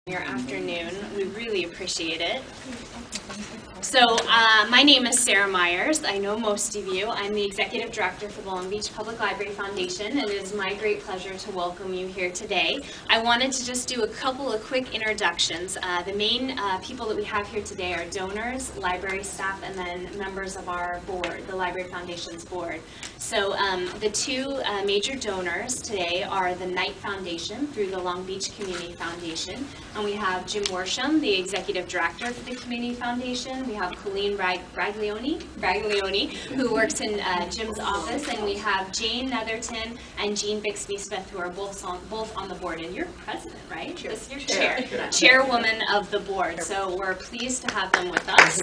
Your afternoon. We really appreciate it. So my name is Sarah Myers. I know most of you. I'm the Executive Director for the Long Beach Public Library Foundation, and it is my great pleasure to welcome you here today. I wanted to just do a couple of quick introductions. The main people that we have here today are donors, library staff, and then members of our board, the Library Foundation's board. So the two major donors today are the Knight Foundation through the Long Beach Community Foundation, and we have Jim Worsham, the Executive Director for the Community Foundation. We have Colleen Braglione, who works in Jim's office, and we have Jane Netherton and Jean Bixby-Smith, who are both on the board. And you're president, right? Chair. This is your chairwoman of the board. So we're pleased to have them with us.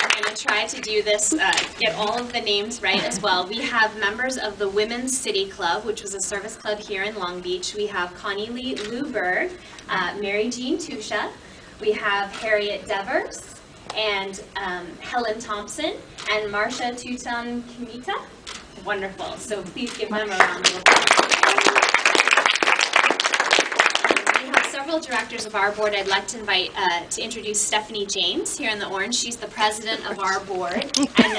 I'm going to try to do this, get all of the names right as well. We have members of the Women's City Club, which was a service club here in Long Beach. We have Connie Lee Luberg, Mary Jean Tusha. We have Harriet Devers and Helen Thompson and Marcia Tutan Kimita. Wonderful. So please give them a round of applause. Several directors of our board. I'd like to invite to introduce Stephanie James here in the orange. She's the president of our board. And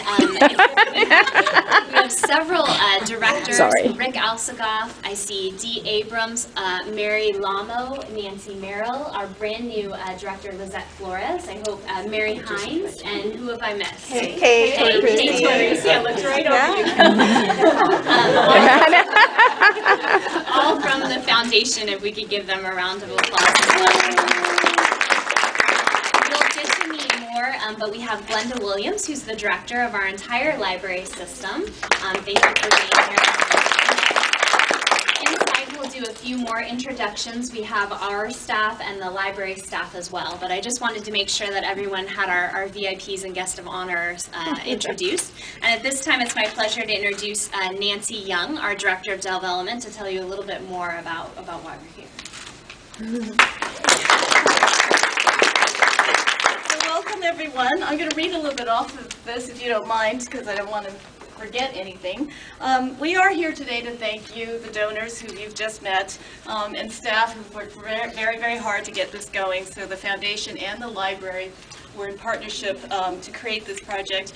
we have several directors. Rick Alsagoff, I see Dee Abrams, Mary Lamo, Nancy Merrill, our brand new director Lizette Flores. I hope Mary Hines, and who have I missed? Kay Torrisi. I looked right over you. All from the foundation, if we could give them a round of applause. We'll get to meet more, but we have Glenda Williams, who's the director of our entire library system. Thank you for being here. Inside, we'll do a few more introductions. We have our staff and the library staff as well, but I just wanted to make sure that everyone had our VIPs and guest of honors introduced. And at this time, it's my pleasure to introduce Nancy Young, our director of development, to tell you a little bit more about why we're here. So welcome everyone. I'm going to read a little bit off of this if you don't mind, because I don't want to forget anything. We are here today to thank you, the donors who you've just met, and staff who've worked very, very hard to get this going. So the foundation and the library were in partnership to create this project.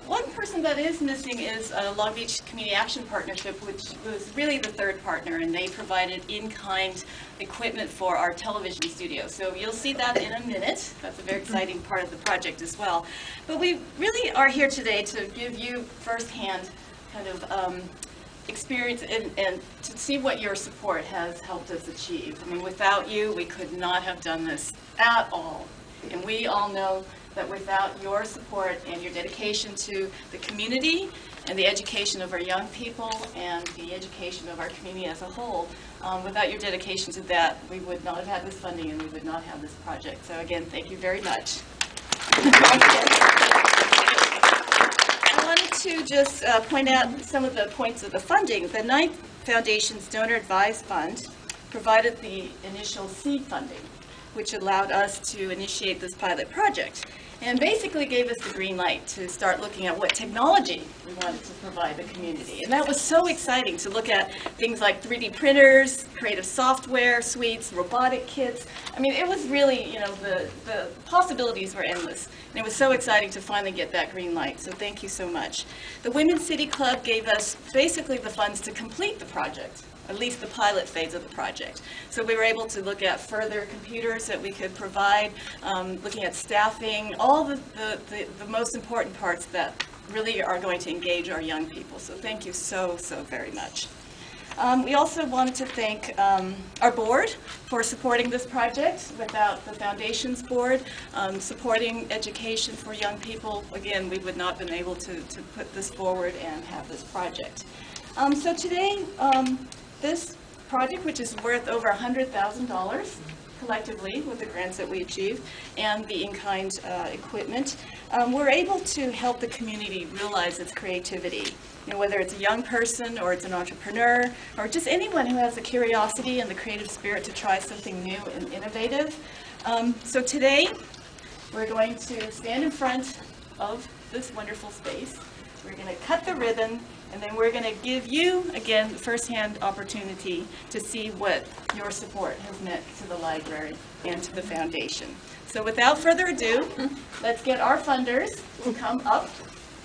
One person that is missing is Long Beach Community Action Partnership, which was really the third partner, and they provided in-kind equipment for our television studio. So you'll see that in a minute. That's a very exciting part of the project as well. But we really are here today to give you firsthand kind of experience and to see what your support has helped us achieve. I mean, without you, we could not have done this at all. And we all know that without your support and your dedication to the community and the education of our young people and the education of our community as a whole, without your dedication to that, we would not have had this funding and we would not have this project. So again, thank you very much. I wanted to just point out some of the points of the funding. The Knight Foundation's Donor Advised Fund provided the initial seed funding, which allowed us to initiate this pilot project, and basically gave us the green light to start looking at what technology we wanted to provide the community. And that was so exciting to look at things like 3D printers, creative software suites, robotic kits. I mean, it was really, you know, the possibilities were endless. And it was so exciting to finally get that green light. So thank you so much. The Women's City Club gave us basically the funds to complete the project, at least the pilot phase of the project. So we were able to look at further computers that we could provide, looking at staffing, all the most important parts that really are going to engage our young people. So thank you so very much. We also wanted to thank our board for supporting this project. Without the foundation's board supporting education for young people, again, we would not have been able to put this forward and have this project. So today, this project, which is worth over $100,000 collectively with the grants that we achieved and the in-kind equipment, we're able to help the community realize its creativity. You know, whether it's a young person or it's an entrepreneur or just anyone who has the curiosity and the creative spirit to try something new and innovative. So today, we're going to stand in front of this wonderful space. We're going to cut the ribbon, And then we're going to give you, again, firsthand opportunity to see what your support has meant to the library and to the foundation. So without further ado, let's get our funders to come up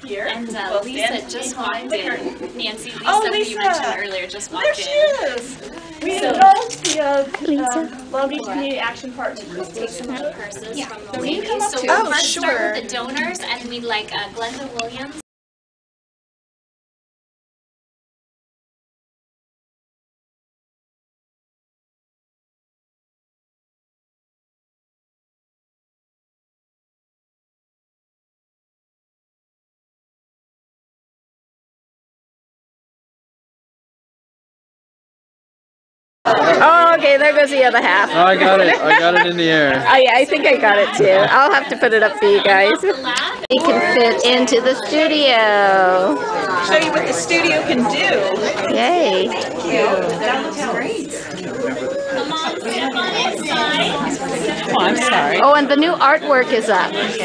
here. And We'll Lisa stand just behind walked the in. curtain. Nancy, Lisa, Oh, who you Lisa. mentioned earlier, just walked There in. she is. We invite the Long Beach Community Action Partners. Take some of the purses from the So you ladies. come up So too. we'll Oh, first sure. start with the donors, and we'd like Glenda Williams. Oh, okay, there goes the other half. Oh, I got it. I got it in the air. Oh, yeah, I think I got it too. I'll have to put it up for you guys. We can fit into the studio. Show you what the studio can do. Yay. Come on, step on inside. Oh, I'm sorry. Oh, and the new artwork is up. Nice.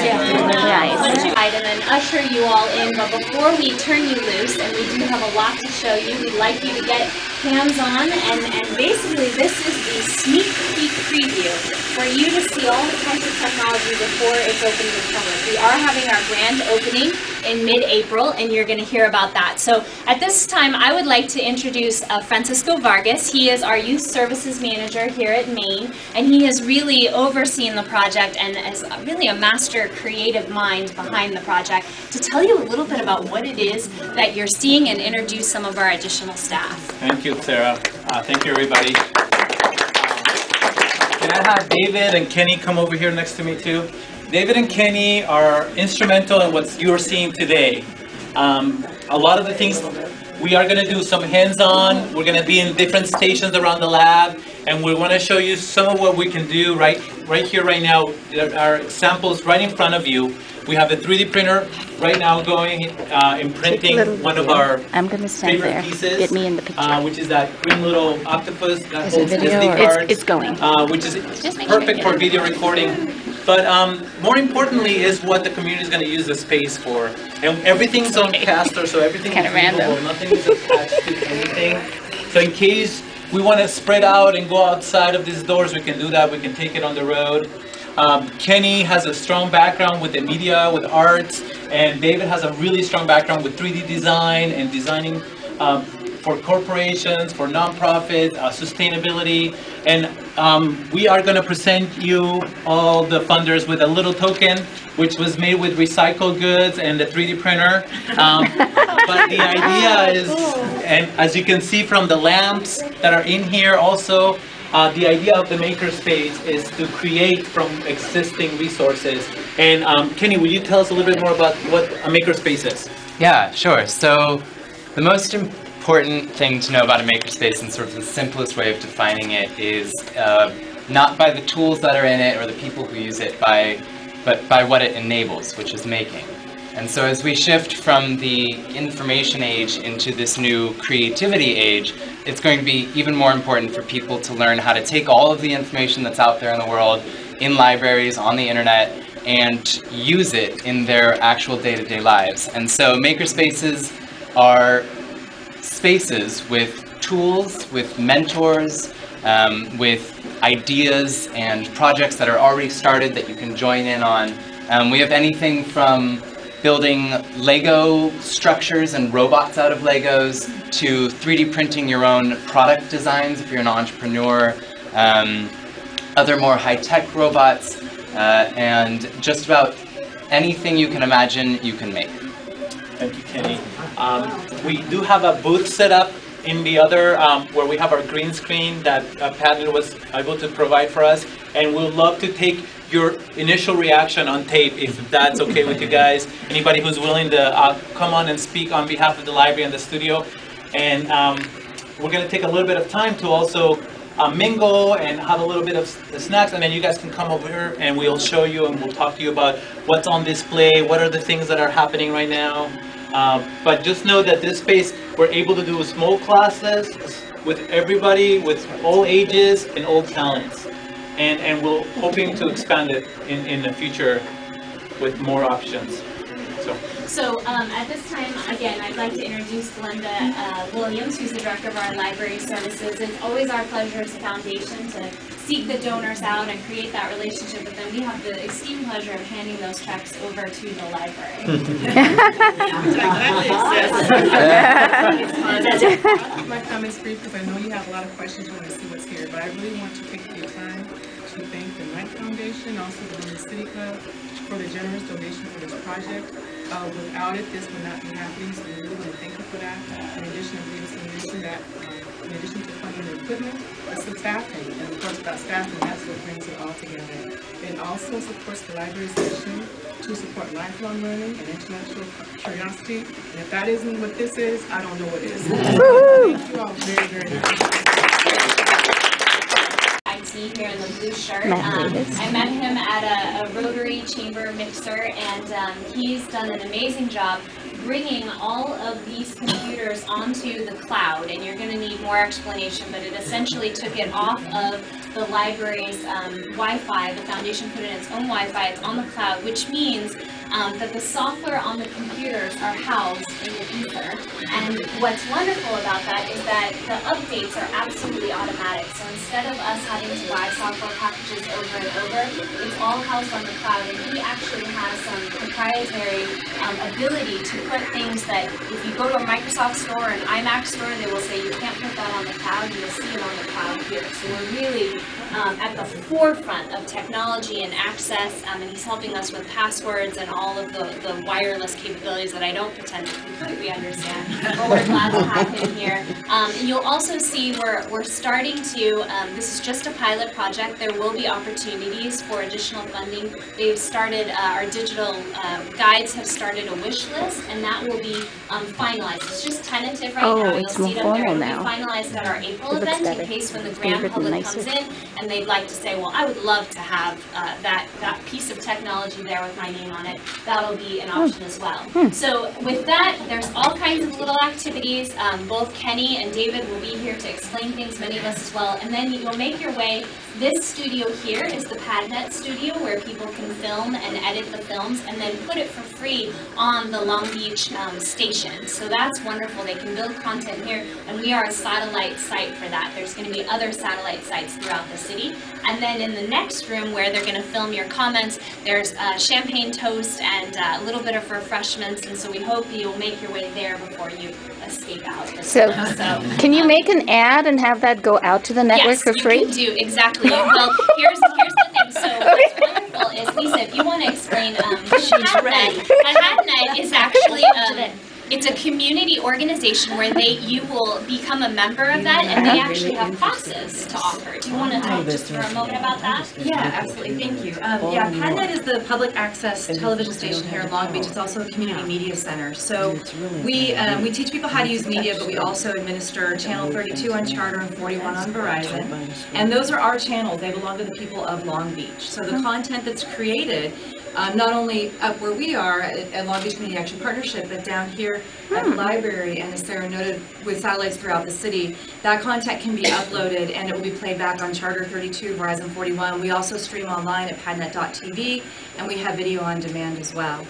And then usher you all in, but before we turn you loose, and we do have a lot to show you, we'd like you to get hands-on, and basically this is the sneak peek preview for you to see all the types of technology before it's open to the public. We are having our grand opening in mid-April, and you're going to hear about that. So at this time, I would like to introduce Francisco Vargas. He is our Youth Services Manager here at Maine, and he has really overseen the project and is really a master creative mind behind the project to tell you a little bit about what it is that you're seeing and introduce some of our additional staff. Thank you, Sarah. Thank you, everybody. Can I have David and Kenny come over here next to me, too? David and Kenny are instrumental in what you're seeing today. A lot of the things, we are going to do some hands-on. We're going to be in different stations around the lab, and we want to show you some of what we can do right here, right now. There are examples right in front of you. We have a 3D printer right now going, imprinting one of our I'm going to stand favorite there. pieces, Get me in the picture. which is that green little octopus that Is it holds video SD or- cards, It's going. which is perfect for video recording. But more importantly is what the community is going to use the space for. And everything's on caster, so everything Kinda is movable. random. Nothing is attached to anything. So in case we want to spread out and go outside of these doors, we can do that. We can take it on the road. Kenny has a strong background with the media, with arts, and David has a really strong background with 3D design and designing for corporations, for nonprofits, sustainability. And we are going to present you, all the funders, with a little token, which was made with recycled goods and the 3D printer. But the idea is, and as you can see from the lamps that are in here also, the idea of the Makerspace is to create from existing resources. And Kenny, will you tell us a little bit more about what a Makerspace is? Yeah, sure. So the most important thing to know about a Makerspace, and sort of the simplest way of defining it, is not by the tools that are in it or the people who use it, but by what it enables, which is making. And so as we shift from the information age into this new creativity age, it's going to be even more important for people to learn how to take all of the information that's out there in the world, in libraries, on the internet, and use it in their actual day-to-day lives. And so makerspaces are spaces with tools, with mentors, with ideas and projects that are already started that you can join in on. We have anything from building Lego structures and robots out of Legos, to 3D printing your own product designs if you're an entrepreneur, other more high-tech robots, and just about anything you can imagine you can make. Thank you, Kenny. We do have a booth set up in the other, where we have our green screen that Patton was able to provide for us, and we'll love to take your initial reaction on tape, if that's okay with you guys. Anybody who's willing to come on and speak on behalf of the library and the studio. And we're going to take a little bit of time to also mingle and have a little bit of snacks, and then you guys can come over here and we'll show you and we'll talk to you about what's on display, what are the things that are happening right now. But just know that this space, we're able to do small classes with everybody, with all ages and all talents. And we're hoping to expand it in the future with more options. So at this time, again, I'd like to introduce Glenda Williams, who's the director of our library services. It's always our pleasure as a foundation to seek the donors out and create that relationship with them. We have the esteemed pleasure of handing those checks over to the library. My comments brief because I know you have a lot of questions. You want to see what's here, but I really want to take your time to thank the Knight Foundation, also the Women's City Club, for the generous donation for this project. Without it, this would not be happening, so we really want to thank you for that. In addition, I believe it's mentioned that in addition to funding the equipment, it's the staffing, and of course without staffing, that's what brings it all together. It also supports the library's mission to support lifelong learning and intellectual curiosity, and if that isn't what this is, I don't know what is. Thank you all very, very much. Here in the blue shirt. I met him at a Rotary Chamber mixer, and he's done an amazing job bringing all of these computers onto the cloud, and you're going to need more explanation, but it essentially took it off of the library's Wi-Fi. The foundation put in its own Wi-Fi. It's on the cloud, which means that the software on the computers are housed in the ether. And what's wonderful about that is that the updates are absolutely automatic. So instead of us having to buy software packages over and over, it's all housed on the cloud. And he actually has some proprietary ability to put things that if you go to a Microsoft store or an iMac store, they will say you can't put that on the cloud. You'll see it on the cloud here. So we're really at the forefront of technology and access, and he's helping us with passwords and all of the wireless capabilities that I don't pretend to completely understand, but we're glad to have him here. And you'll also see we're starting to, this is just a pilot project, there will be opportunities for additional funding. They've started, our digital guides have started a wish list, and that will be finalized. It's just tentative right now. It's You'll more see it up there. formal It'll be now. finalized at our April It looks event in better. case when the It's grand written public nicer. comes in and they'd like to say, well, I would love to have that piece of technology there with my name on it. That'll be an option as well. So with that, there's all kinds of little activities. Both Kenny and David will be here to explain things, many of us as well. And then you'll make your way. This studio here is the PadNet studio where people can film and edit the films and then put it for free on the Long Beach station. So that's wonderful. They can build content here, and we are a satellite site for that. There's going to be other satellite sites throughout the city. And then in the next room where they're going to film your comments, there's champagne toast and a little bit of refreshments, and so we hope you'll make your way there before you escape out. So, can you make an ad and have that go out to the network for free? Yes, you can do, exactly. Well, here's the thing. So what's wonderful is, Lisa, if you want to explain, PadNet is actually it's a community organization where you will become a member of that, and they actually have classes to offer. Do you want to talk just for a moment about that? Yeah, absolutely. Thank you. Yeah, PadNet is the public access television station here in Long Beach. It's also a community media center. So we teach people how to use media, but we also administer Channel 32 on Charter and 41 on Verizon. And those are our channels. They belong to the people of Long Beach. So the content that's created, not only up where we are at Long Beach Community Action Partnership, but down here at the library, and as Sarah noted, with satellites throughout the city, that content can be uploaded and it will be played back on Charter 32, Verizon 41. We also stream online at padnet.tv, and we have video on demand as well.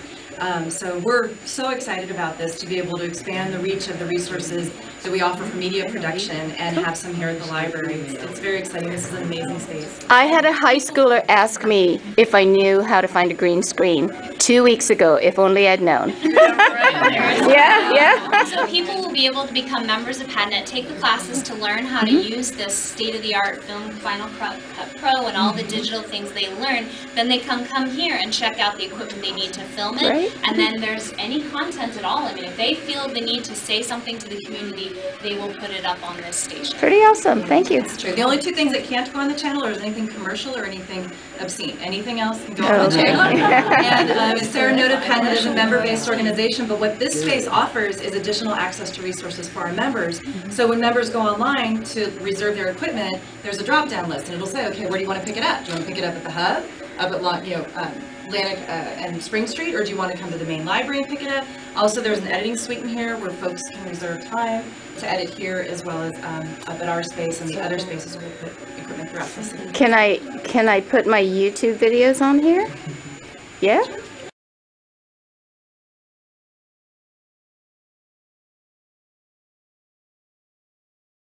So we're so excited about this, to be able to expand the reach of the resources that we offer for media production and have some here at the library. It's very exciting. This is an amazing space. I had a high schooler ask me if I knew how to find a green screen 2 weeks ago, if only I'd known. Yeah. So people will be able to become members of PadNet, take the classes to learn how to use this state-of-the-art film Final Cut Pro and all the digital things they learn. Then they come here and check out the equipment they need to film it. Right. And then there's any content at all. I mean, if they feel the need to say something to the community, they will put it up on this station. Pretty awesome. Thank you. That's true. The only two things that can't go on the channel is anything commercial or anything obscene. Anything else can go on the channel. And as Sarah noted, PadNet is a member-based organization, but what this space offers is additional access to resources for our members. So when members go online to reserve their equipment, there's a drop-down list, and it'll say, okay, where do you want to pick it up? Do you want to pick it up at the hub, up at Atlantic and Spring Street, or do you want to come to the main library and pick it up? Also, there's an editing suite in here where folks can reserve time to edit here, as well as up at our space and the other spaces where we put equipment throughout the city. Can I put my YouTube videos on here? Yeah?